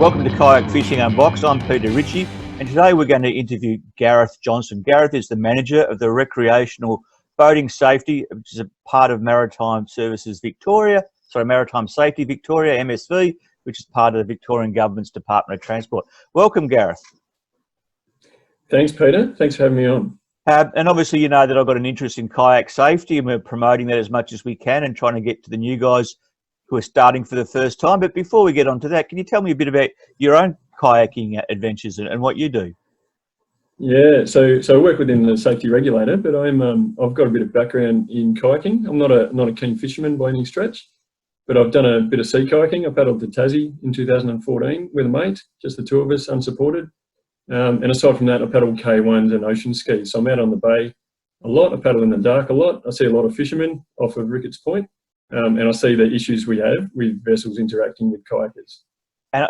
Welcome to Kayak Fishing Unboxed. I'm Peter Ritchie, and today we're going to interview Gareth Johnson. Gareth is the manager of the Recreational Boating Safety, which is a part of Maritime Services Victoria, Maritime Safety Victoria, MSV, which is part of the Victorian Government's Department of Transport. Welcome, Gareth. Thanks, Peter. Thanks for having me on. And obviously, you know that I've got an interest in kayak safety, and we're promoting that as much as we can and trying to get to the new guys who are starting for the first time. But before we get on to that, can you tell me a bit about your own kayaking adventures and what you do? Yeah, so I work within the safety regulator, but I've got a bit of background in kayaking. I'm not a keen fisherman by any stretch, but I've done a bit of sea kayaking. I paddled to Tassie in 2014 with a mate, just the two of us, unsupported. And aside from that, I paddle K1s and ocean skis. So I'm out on the bay a lot. I paddle in the dark a lot. I see a lot of fishermen off of Ricketts Point, and I see the issues we have with vessels interacting with kayakers.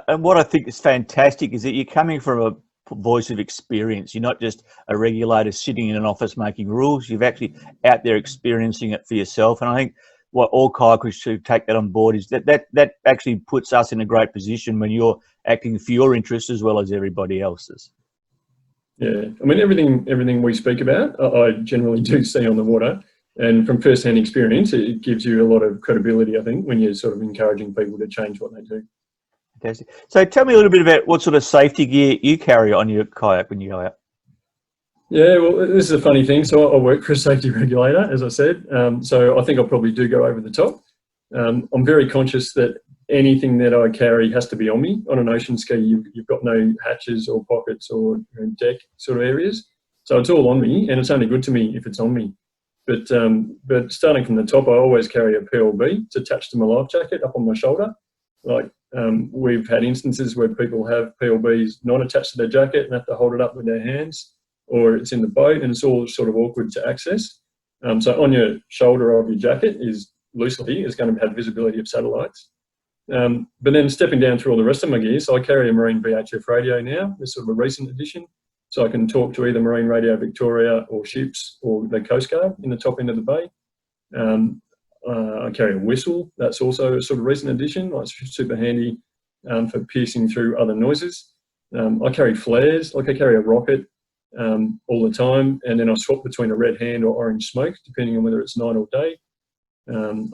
And what I think is fantastic is that you're coming from a voice of experience. You're not just a regulator sitting in an office making rules. You've actually out there experiencing it for yourself. And I think what all kayakers should take that on board is that actually puts us in a great position when you're acting for your interests as well as everybody else's. Yeah, I mean, everything we speak about, I generally do see on the water. And from first-hand experience, it gives you a lot of credibility, I think, when you're sort of encouraging people to change what they do. Fantastic. So tell me a little bit about what sort of safety gear you carry on your kayak when you go out. Yeah, well, this is a funny thing. So I work for a safety regulator, as I said. So I think I probably do go over the top. I'm very conscious that anything that I carry has to be on me. On an ocean ski, you've got no hatches or pockets or deck sort of areas. So it's all on me, and it's only good to me if it's on me. But starting from the top, I always carry a PLB. It's attached to my life jacket up on my shoulder. Like we've had instances where people have PLBs not attached to their jacket and have to hold it up with their hands, or it's in the boat and it's all sort of awkward to access. So on your shoulder of your jacket is going to have visibility of satellites. But then stepping down through all the rest of my gear, so I carry a Marine VHF radio now. It's sort of a recent addition. So I can talk to either Marine Radio Victoria or ships or the Coast Guard in the top end of the bay. I carry a whistle. That's also a sort of recent addition. It's super handy for piercing through other noises. I carry flares, like I carry a rocket all the time, and then I swap between a red hand or orange smoke, depending on whether it's night or day.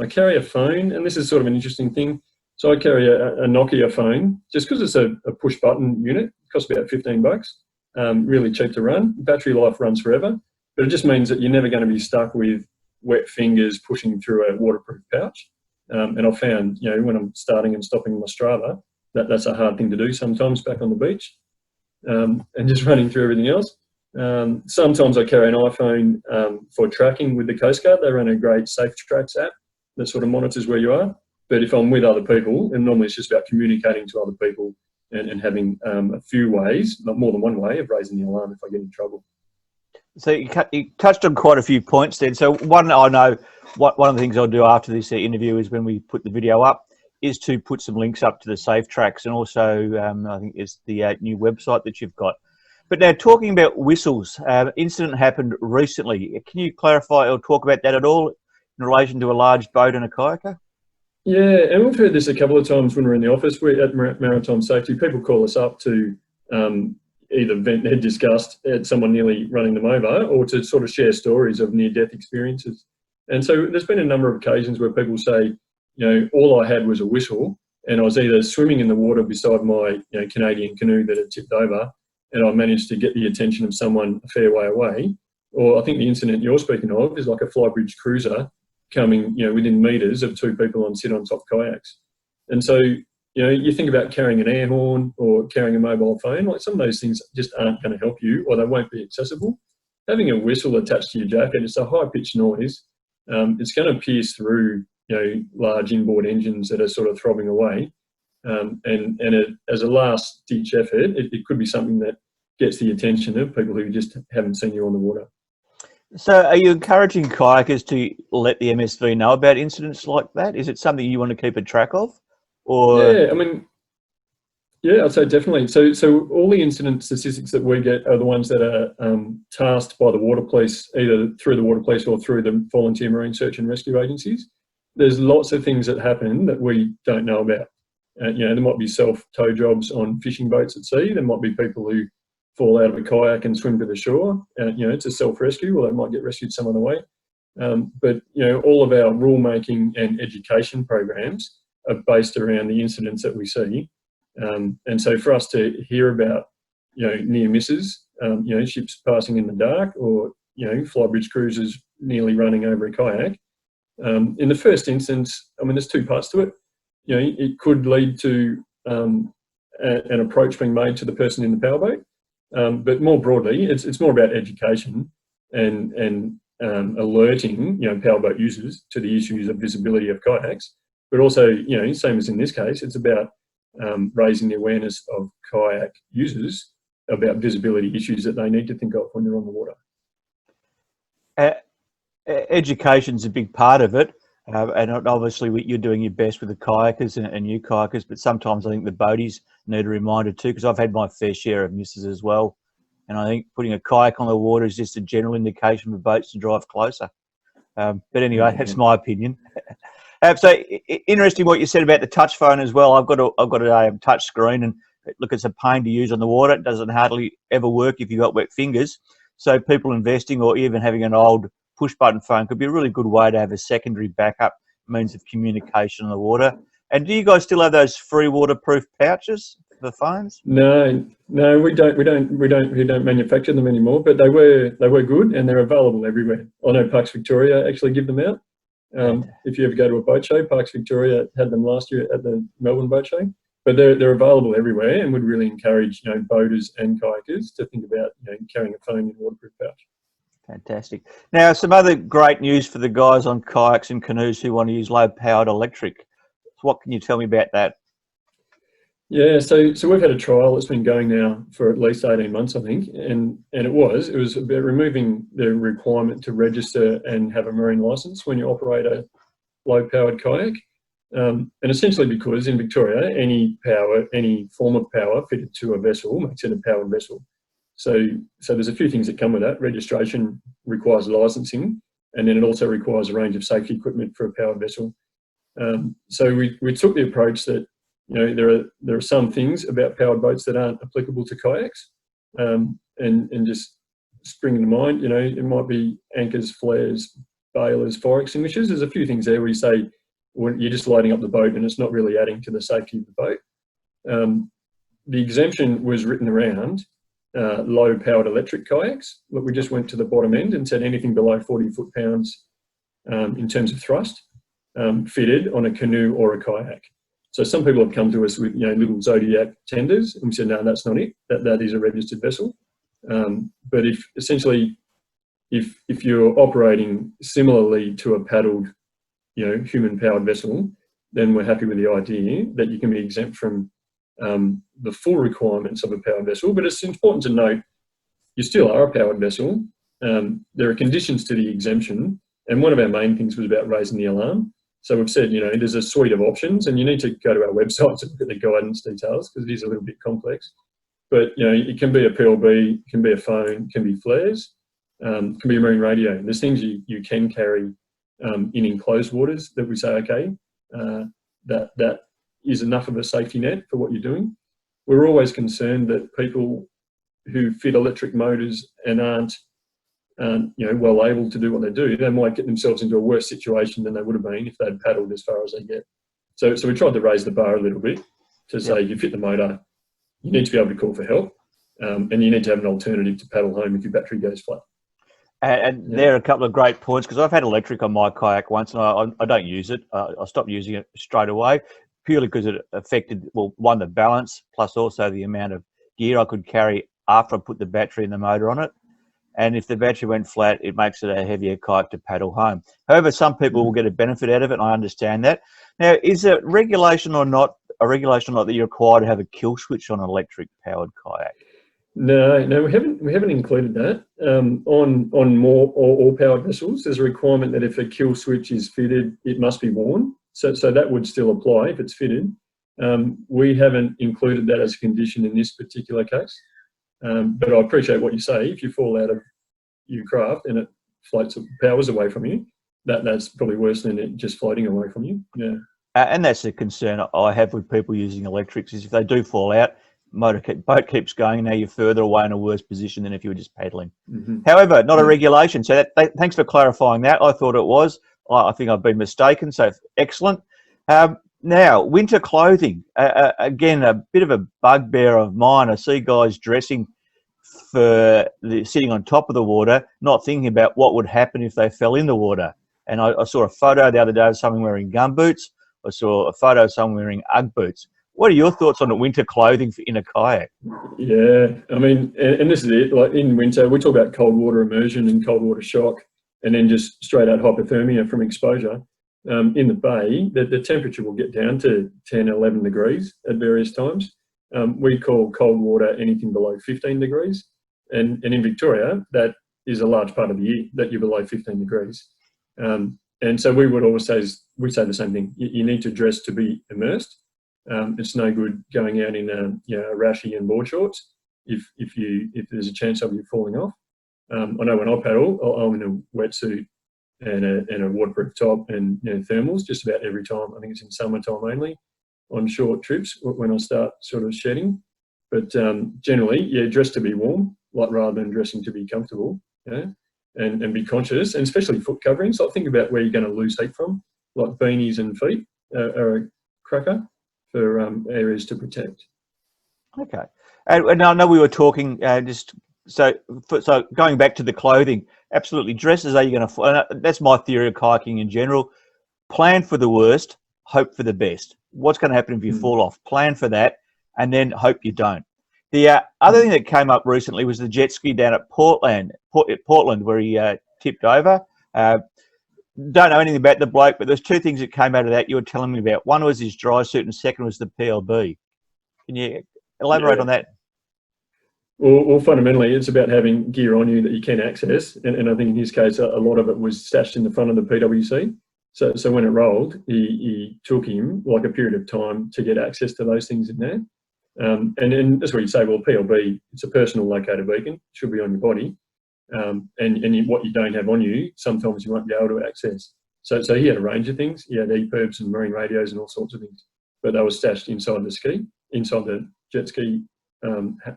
I carry a phone, and this is sort of an interesting thing. So I carry a Nokia phone, just because it's a push button unit. It costs about $15. Really cheap to run. Battery life runs forever, but it just means that you're never going to be stuck with wet fingers pushing through a waterproof pouch. And I've found, when I'm starting and stopping my Strava, that's a hard thing to do sometimes back on the beach, and just running through everything else. Sometimes I carry an iPhone for tracking with the Coast Guard. They run a great Safe Tracks app that sort of monitors where you are. But if I'm with other people, and normally it's just about communicating to other people and having a few ways, not more than one way, of raising the alarm if I get in trouble. So you touched on quite a few points then. So one of the things I'll do after this interview is when we put the video up is to put some links up to the Safe Tracks, and also I think it's the new website that you've got. But now, talking about whistles, incident happened recently. Can you clarify or talk about that at all in relation to a large boat and a kayaker? Yeah, and we've heard this a couple of times when we're in the office. We're at Maritime Safety. People call us up to either vent their disgust at someone nearly running them over, or to sort of share stories of near-death experiences. And so there's been a number of occasions where people say, all I had was a whistle, and I was either swimming in the water beside my Canadian canoe that had tipped over, and I managed to get the attention of someone a fair way away. Or I think the incident you're speaking of is like a Flybridge cruiser coming, within metres of two people on sit-on-top kayaks. And so, you think about carrying an air horn or carrying a mobile phone, like some of those things just aren't going to help you, or they won't be accessible. Having a whistle attached to your jacket, it's a high-pitched noise. It's going to pierce through, large inboard engines that are sort of throbbing away. As a last-ditch effort, it could be something that gets the attention of people who just haven't seen you on the water. So are you encouraging kayakers to let the MSV know about incidents like that? Is it something you want to keep a track of? Or Yeah, I'd say definitely. So all the incident statistics that we get are the ones that are tasked by the water police, either through the water police or through the volunteer marine search and rescue agencies. There's lots of things that happen that we don't know about. There might be self-tow jobs on fishing boats at sea. There might be people who fall out of a kayak and swim to the shore. It's a self-rescue, or they might get rescued some other way. But all of our rule-making and education programs are based around the incidents that we see. And so for us to hear about, near misses, ships passing in the dark, or, flybridge cruisers nearly running over a kayak, in the first instance, there's two parts to it. It could lead to an approach being made to the person in the powerboat. But more broadly, it's more about education and alerting, powerboat users to the issues of visibility of kayaks. But also, same as in this case, it's about raising the awareness of kayak users about visibility issues that they need to think of when they're on the water. Education's a big part of it, and obviously you're doing your best with the kayakers and new kayakers, but sometimes I think the boaties need a reminder too, because I've had my fair share of misses as well, and I think putting a kayak on the water is just a general indication for boats to drive closer. But anyway, that's my opinion. So interesting what you said about the touch phone as well. I've got a touch screen, and look, it's a pain to use on the water. It doesn't hardly ever work if you've got wet fingers. So people investing or even having an old push button phone could be a really good way to have a secondary backup means of communication on the water. And do you guys still have those free waterproof pouches for the phones? No, we don't manufacture them anymore, but they were good, and they're available everywhere. I know Parks Victoria actually give them out. If you ever go to a boat show, Parks Victoria had them last year at the Melbourne Boat Show. But they're available everywhere, and would really encourage boaters and kayakers to think about carrying a phone in a waterproof pouch. Fantastic. Now, some other great news for the guys on kayaks and canoes who want to use low-powered electric. What can you tell me about that? Yeah, so we've had a trial that's been going now for at least 18 months, I think, and it was about removing the requirement to register and have a marine license when you operate a low-powered kayak. And essentially because in Victoria, any form of power fitted to a vessel makes it a powered vessel. So there's a few things that come with that. Registration requires licensing, and then it also requires a range of safety equipment for a powered vessel. So we took the approach that there are some things about powered boats that aren't applicable to kayaks, and just springing to mind, it might be anchors, flares, bailers, fire extinguishers. There's a few things there where you say, when you're just lighting up the boat and it's not really adding to the safety of the boat. The exemption was written around low-powered electric kayaks, but we just went to the bottom end and said anything below 40 foot-pounds in terms of thrust fitted on a canoe or a kayak. So some people have come to us with little Zodiac tenders, and we said, no, that's not it. That is a registered vessel. But if you're operating similarly to a paddled human-powered vessel, then we're happy with the idea that you can be exempt from the full requirements of a powered vessel. But it's important to note, you still are a powered vessel. There are conditions to the exemption, and one of our main things was about raising the alarm. So we've said, there's a suite of options, and you need to go to our website to look at the guidance details because it is a little bit complex. But, it can be a PLB, it can be a phone, it can be flares, it can be a marine radio. There's things you can carry in enclosed waters that we say, okay, that is enough of a safety net for what you're doing. We're always concerned that people who fit electric motors and aren't well able to do what they do, they might get themselves into a worse situation than they would have been if they'd paddled as far as they get. So we tried to raise the bar a little bit to say, if you fit the motor, you need to be able to call for help, and you need to have an alternative to paddle home if your battery goes flat. And there are a couple of great points, because I've had electric on my kayak once, and I don't use it. I stopped using it straight away, purely because it affected, well, one, the balance, plus also the amount of gear I could carry after I put the battery and the motor on it. And if the battery went flat, it makes it a heavier kayak to paddle home. However, some people will get a benefit out of it, and I understand that. Now, is it regulation or not that you're required to have a kill switch on an electric powered kayak? No, we haven't included that. On more all powered vessels, there's a requirement that if a kill switch is fitted, it must be worn. So that would still apply if it's fitted. We haven't included that as a condition in this particular case. But I appreciate what you say. If you fall out of your craft and it powers away from you, that's probably worse than it just floating away from you. Yeah. And that's a concern I have with people using electrics, is if they do fall out, boat keeps going. Now you're further away in a worse position than if you were just paddling. Mm-hmm. However, not a regulation. So thanks for clarifying that. I thought it was. I think I've been mistaken. So excellent. Now, winter clothing. Again, a bit of a bugbear of mine. I see guys dressing for sitting on top of the water, not thinking about what would happen if they fell in the water. And I saw a photo the other day of someone wearing gumboots. I saw a photo of someone wearing Ugg boots. What are your thoughts on the winter clothing in a kayak? Yeah, I mean, and this is it. Like in winter, we talk about cold water immersion and cold water shock, and then just straight out hypothermia from exposure. In the bay, the temperature will get down to 10, 11 degrees at various times. We call cold water anything below 15 degrees. And in Victoria, that is a large part of the year that you're below 15 degrees. And so we would always say the same thing. You need to dress to be immersed. It's no good going out in a rashy and board shorts if there's a chance of you falling off. I know when I paddle, I'm in a wetsuit and a waterproof top and thermals just about every time. I think it's in summertime only on short trips when I start sort of shedding. But generally, dress to be warm, like rather than dressing to be comfortable. And be conscious, and especially foot coverings. Like think about where you're going to lose heat from, like beanies and feet are a cracker for areas to protect. Okay, and I know we were talking so going back to the clothing. Absolutely, dresses are you going to? That's my theory of kayaking in general. Plan for the worst, hope for the best. What's going to happen if you fall off? Plan for that, and then hope you don't. The other thing that came up recently was the jet ski down at Portland, where he tipped over. Don't know anything about the bloke, but there's two things that came out of that you were telling me about. One was his dry suit, and second was the PLB. Can you elaborate on that? Well, fundamentally, it's about having gear on you that you can access. And I think in his case, a lot of it was stashed in the front of the PWC. So when it rolled, he took him like a period of time to get access to those things in there. And that's where you say, well, PLB, it's a personal locator beacon, it should be on your body. And what you don't have on you, sometimes you won't be able to access. So he had a range of things. He had EPIRBs and marine radios and all sorts of things. But they were stashed inside the jet ski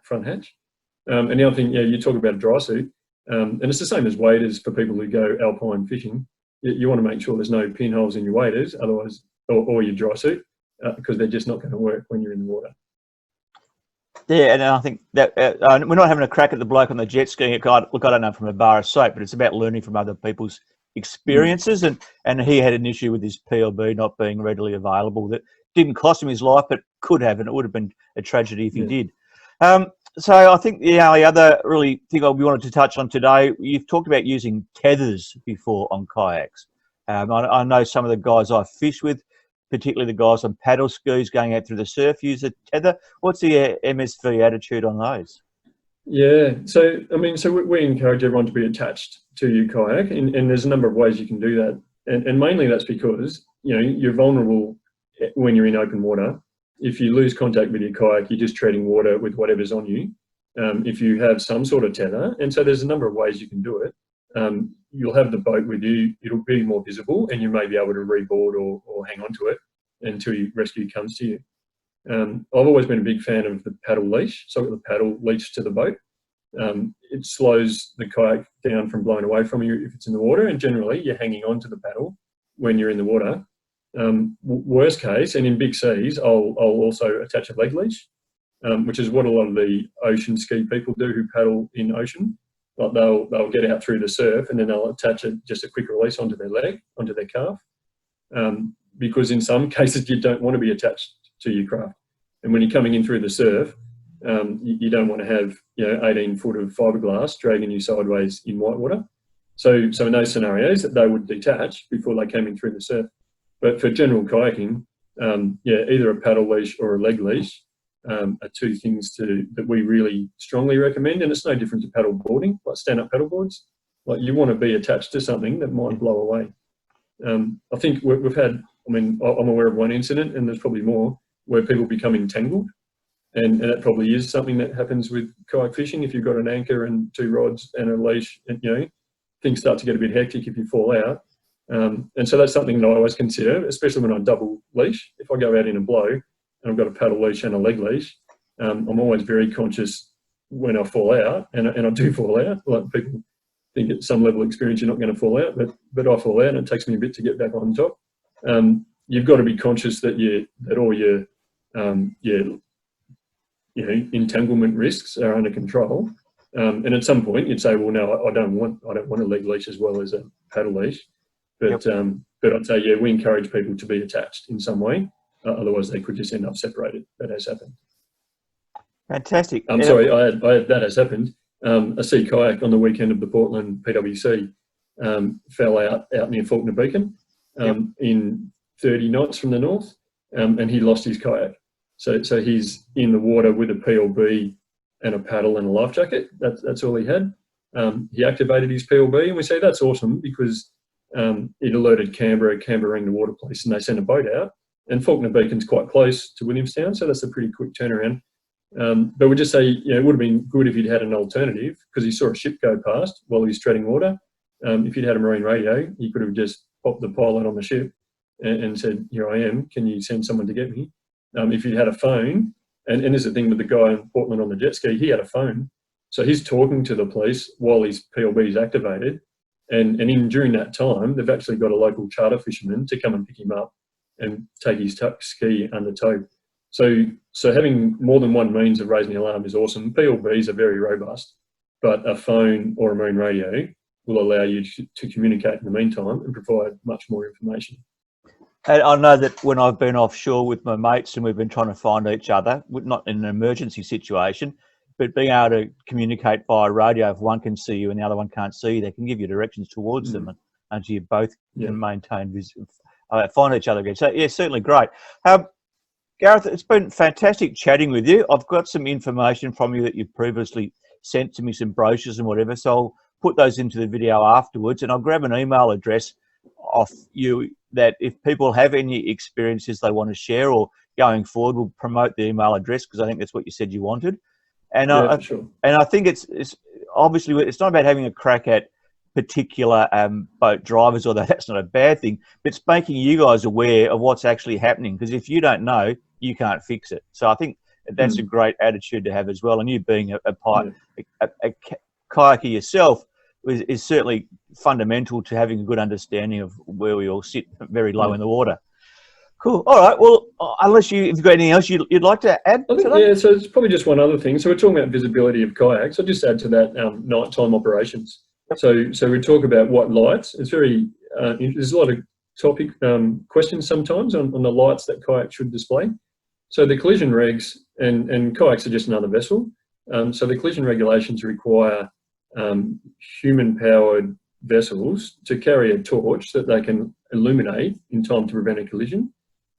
front hatch. And the other thing, you talk about a dry suit. And it's the same as waders for people who go alpine fishing. You want to make sure there's no pinholes in your waders, otherwise, or your dry suit, because they're just not going to work when you're in the water. Yeah, and I think that we're not having a crack at the bloke on the jet skiing. Look, I don't know from a bar of soap, but it's about learning from other people's experiences. And he had an issue with his PLB not being readily available that didn't cost him his life, but could have, and it would have been a tragedy if he did. So I think the other really thing we wanted to touch on today, you've talked about using tethers before on kayaks. I know some of the guys I fish with, particularly the guys on paddle skis going out through the surf, use a tether. What's the MSV attitude on those? Yeah, so we encourage everyone to be attached to your kayak, and there's a number of ways you can do that. And mainly that's because you're vulnerable when you're in open water. If you lose contact with your kayak, you're just treading water with whatever's on you. If you have some sort of tether, and so there's a number of ways you can do it. You'll have the boat with you, it'll be more visible, and you may be able to reboard or hang on to it until your rescue comes to you. I've always been a big fan of the paddle leash. So I've got the paddle leash to the boat. It slows the kayak down from blowing away from you if it's in the water, and generally you're hanging on to the paddle when you're in the water. Worst case, and in big seas, I'll also attach a leg leash, which is what a lot of the ocean ski people do who paddle in ocean. Like they'll get out through the surf and then they'll attach just a quick release onto their leg, onto their calf, because in some cases you don't want to be attached to your craft. And when you're coming in through the surf, you don't want to have 18 foot of fiberglass dragging you sideways in whitewater. So in those scenarios, they would detach before they came in through the surf. But for general kayaking, either a paddle leash or a leg leash are two things that we really strongly recommend. And it's no different to paddle boarding, like stand-up paddle boards. Like you want to be attached to something that might blow away. I think we've had, I'm aware of one incident, and there's probably more, where people become entangled. And that probably is something that happens with kayak fishing. If you've got an anchor and two rods and a leash, and things start to get a bit hectic if you fall out. And so that's something that I always consider, especially when I double leash. If I go out in a blow and I've got a paddle leash and a leg leash, I'm always very conscious when I fall out, and I do fall out. Like, people think at some level of experience you're not going to fall out, but I fall out, and it takes me a bit to get back on top. You've got to be conscious that all your entanglement risks are under control. And at some point you'd say, well, no, I don't want a leg leash as well as a paddle leash. But but I'd say, yeah, we encourage people to be attached in some way. Otherwise, they could just end up separated. That has happened. Fantastic. I'm sorry, that has happened. A sea kayak on the weekend of the Portland PWC fell out near Faulkner Beacon in 30 knots from the north, and he lost his kayak. So he's in the water with a PLB and a paddle and a life jacket. That's all he had. He activated his PLB, and we say that's awesome because it alerted Canberra rang the water police, and they sent a boat out. And Faulkner Beacon's quite close to Williamstown, so that's a pretty quick turnaround. But we just say, it would have been good if he'd had an alternative, because he saw a ship go past while he was treading water. If he'd had a marine radio, he could have just popped the pilot on the ship and said, "Here I am, can you send someone to get me?" If he'd had a phone, and there's the thing with the guy in Portland on the jet ski, he had a phone. So he's talking to the police while his PLB is activated. And during that time, they've actually got a local charter fisherman to come and pick him up and take his ski under tow. So having more than one means of raising the alarm is awesome. PLBs are very robust, but a phone or a marine radio will allow you to communicate in the meantime and provide much more information. And I know that when I've been offshore with my mates and we've been trying to find each other, not in an emergency situation, but being able to communicate via radio, if one can see you and the other one can't see you, they can give you directions towards them until you both can maintain find each other again. So, yeah, certainly great. Gareth, it's been fantastic chatting with you. I've got some information from you that you've previously sent to me, some brochures and whatever, so I'll put those into the video afterwards, and I'll grab an email address off you that if people have any experiences they want to share or going forward, we'll promote the email address, because I think that's what you said you wanted. And Sure. And I think it's obviously it's not about having a crack at particular boat drivers, although that's not a bad thing, but it's making you guys aware of what's actually happening, because if you don't know, you can't fix it. So I think that's a great attitude to have as well. And you being a kayaker yourself is certainly fundamental to having a good understanding of where we all sit very low in the water. Cool. All right. Well, unless if you've got anything else you'd like to add to that? Yeah, so it's probably just one other thing. So we're talking about visibility of kayaks. I'll just add to that nighttime operations. So we talk about what lights. It's very, there's a lot of topic questions sometimes on the lights that kayaks should display. So the collision regs, and kayaks are just another vessel. So the collision regulations require human-powered vessels to carry a torch that they can illuminate in time to prevent a collision.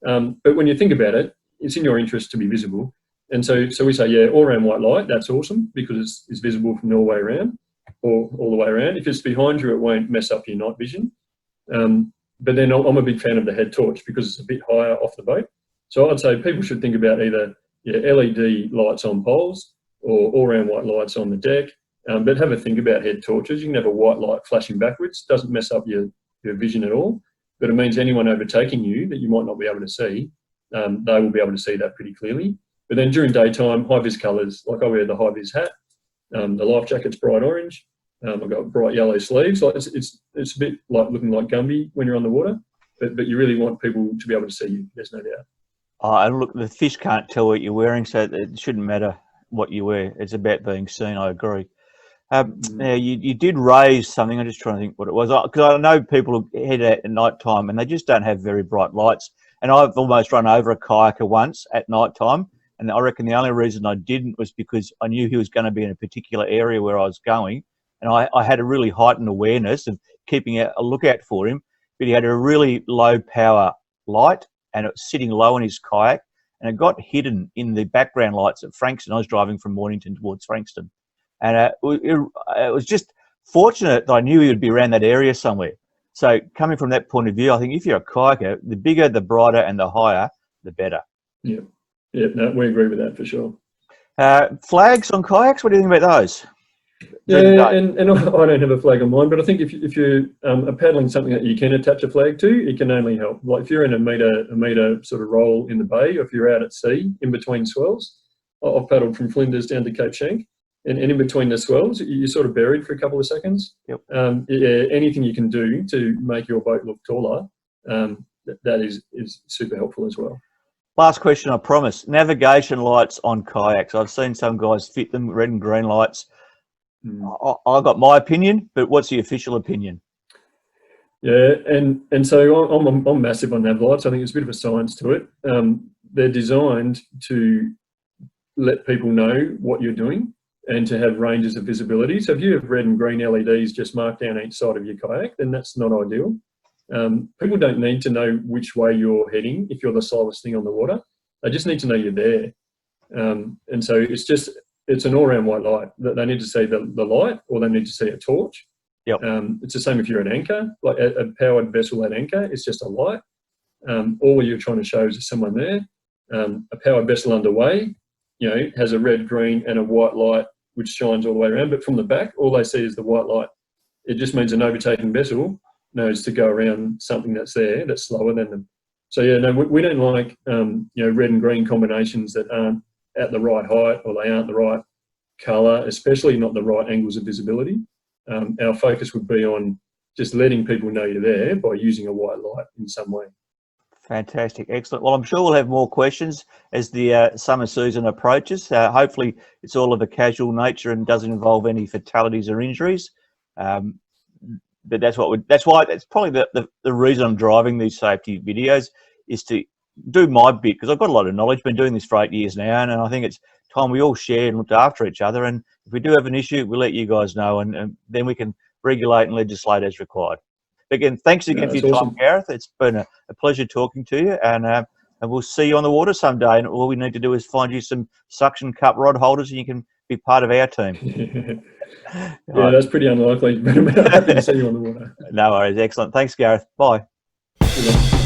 But when you think about it, it's in your interest to be visible. And so we say, yeah, all-round white light, that's awesome, because it's visible from all the way around, or all the way around. If it's behind you, it won't mess up your night vision. But then I'm a big fan of the head torch because it's a bit higher off the boat. So I'd say people should think about either LED lights on poles or all-round white lights on the deck. But have a think about head torches. You can have a white light flashing backwards. Doesn't mess up your vision at all. But it means anyone overtaking you that you might not be able to see, they will be able to see that pretty clearly. But then during daytime, high-vis colours, like I wear the high-vis hat, the life jacket's bright orange, I've got bright yellow sleeves. Like it's a bit like looking like Gumby when you're on the water, but you really want people to be able to see you, there's no doubt. And look, the fish can't tell what you're wearing, so it shouldn't matter what you wear. It's about being seen, I agree. Now, you did raise something. I'm just trying to think what it was, because I know people head out at night time and they just don't have very bright lights. And I've almost run over a kayaker once at night time, and I reckon the only reason I didn't was because I knew he was going to be in a particular area where I was going, and I had a really heightened awareness of keeping a lookout for him. But he had a really low power light, and it was sitting low in his kayak, and it got hidden in the background lights at Frankston. I was driving from Mornington towards Frankston. And it was just fortunate that I knew he would be around that area somewhere. So coming from that point of view, I think if you're a kayaker, the bigger, the brighter, and the higher, the better. Yeah, no, we agree with that for sure. Flags on kayaks, what do you think about those? Yeah, Dream of day. and I don't have a flag on mine, but I think if you're paddling something that you can attach a flag to, it can only help. Like if you're in a meter sort of roll in the bay, or if you're out at sea in between swells, I've paddled from Flinders down to Cape Schanck, and in between the swells, you're sort of buried for a couple of seconds. Yep. Yeah, anything you can do to make your boat look taller, that is super helpful as well. Last question, I promise. Navigation lights on kayaks. I've seen some guys fit them, red and green lights. I got my opinion, but what's the official opinion? Yeah, and so I'm massive on nav lights. I think there's a bit of a science to it. They're designed to let people know what you're doing and to have ranges of visibility. So if you have red and green LEDs just marked down each side of your kayak, then that's not ideal. People don't need to know which way you're heading if you're the slowest thing on the water. They just need to know you're there. And so it's an all-round white light. They need to see the light, or they need to see a torch. Yep. It's the same if you're at anchor, like a powered vessel at anchor. It's just a light. All you're trying to show is someone there. A powered vessel underway, has a red, green, and a white light which shines all the way around. But from the back, all they see is the white light. It just means an overtaking vessel knows to go around something that's there that's slower than them. So yeah, no, we don't like red and green combinations that aren't at the right height, or they aren't the right colour, especially not the right angles of visibility. Our focus would be on just letting people know you're there by using a white light in some way. Fantastic, excellent. Well, I'm sure we'll have more questions as the summer season approaches. Hopefully it's all of a casual nature and doesn't involve any fatalities or injuries. But that's probably the reason I'm driving these safety videos, is to do my bit, because I've got a lot of knowledge, been doing this for 8 years now, and I think it's time we all share and look after each other. And if we do have an issue, we'll let you guys know, and then we can regulate and legislate as required. Again, thanks again for your time, Gareth. It's been a pleasure talking to you, and we'll see you on the water someday. And all we need to do is find you some suction cup rod holders, and you can be part of our team. Yeah, that's pretty unlikely, but I'm happy to see you on the water. No worries, excellent. Thanks, Gareth. Bye. Yeah.